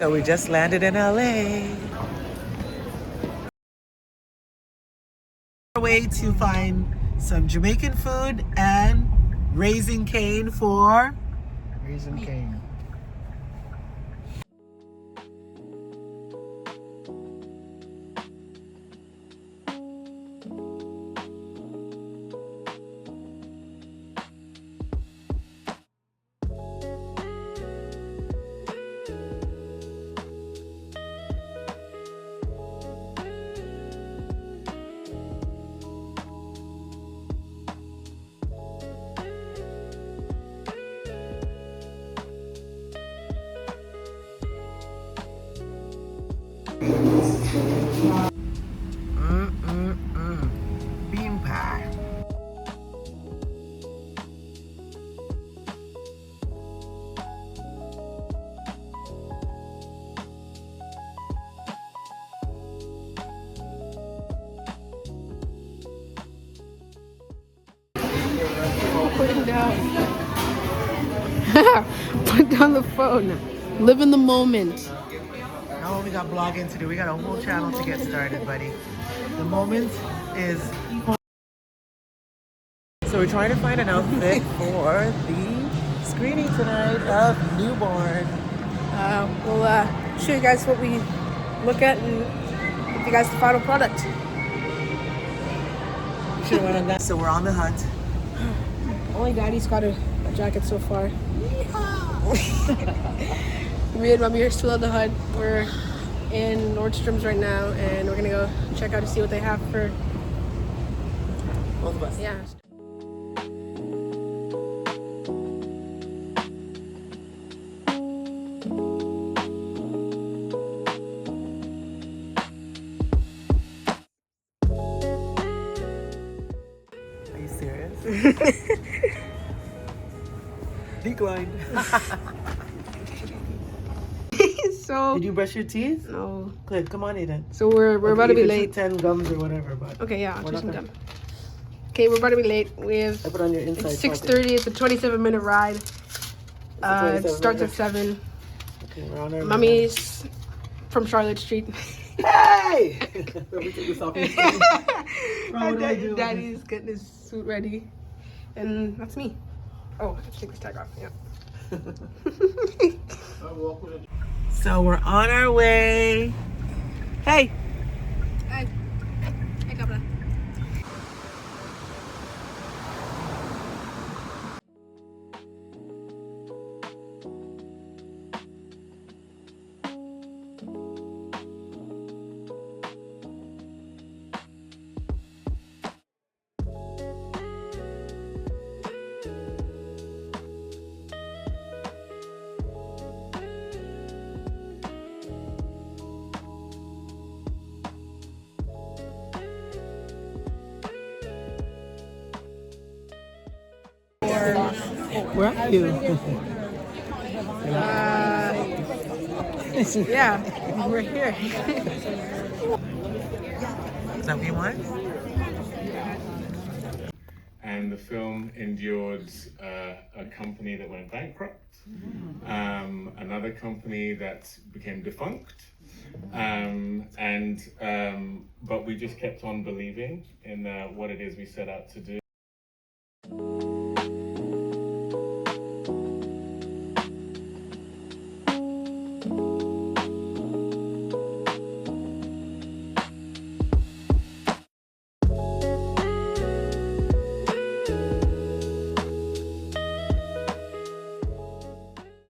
So we just landed in LA. Our way to find some Jamaican food and Raising Cane for Raising Cane. bean pie. Putting down. Put down the phone. Live in the moment. Now we got blogging to do. We got a whole channel to get started, buddy. The moment is... So we're trying to find an outfit for the screening tonight of Newborn. We'll show you guys what we look at and give you guys the final product. We should have went on that. So we're on the hunt. Only Daddy's got a jacket so far. Me and Mommy are still on the hunt. We're in Nordstrom's right now, and we're gonna go check out to see what they have for. Both of us. Yeah. Are you serious? Decline. So. Did you brush your teeth? No. Good. Come on, Aiden. So we're about to be You can late. chew 10 gums or whatever, but Okay, yeah, I'll we're do not some gonna- gum. Okay, we're about to be late. We have. I put on your inside. It's 6:30. It's a 27-minute ride. It 27 starts at minutes. 7. Okay, we're on our Mommy's from Charlotte Street. Hey! Let me take this off your screen. Bro, what do I do? Daddy's getting his suit ready, and that's me. Oh, I have to take this tag off. Yeah. So we're on our way. Hey! Hey. Hey, Cabra. Where are you? Yeah, we're here. Is that what you want? And the film endured a company that went bankrupt, another company that became defunct, but we just kept on believing in what it is we set out to do.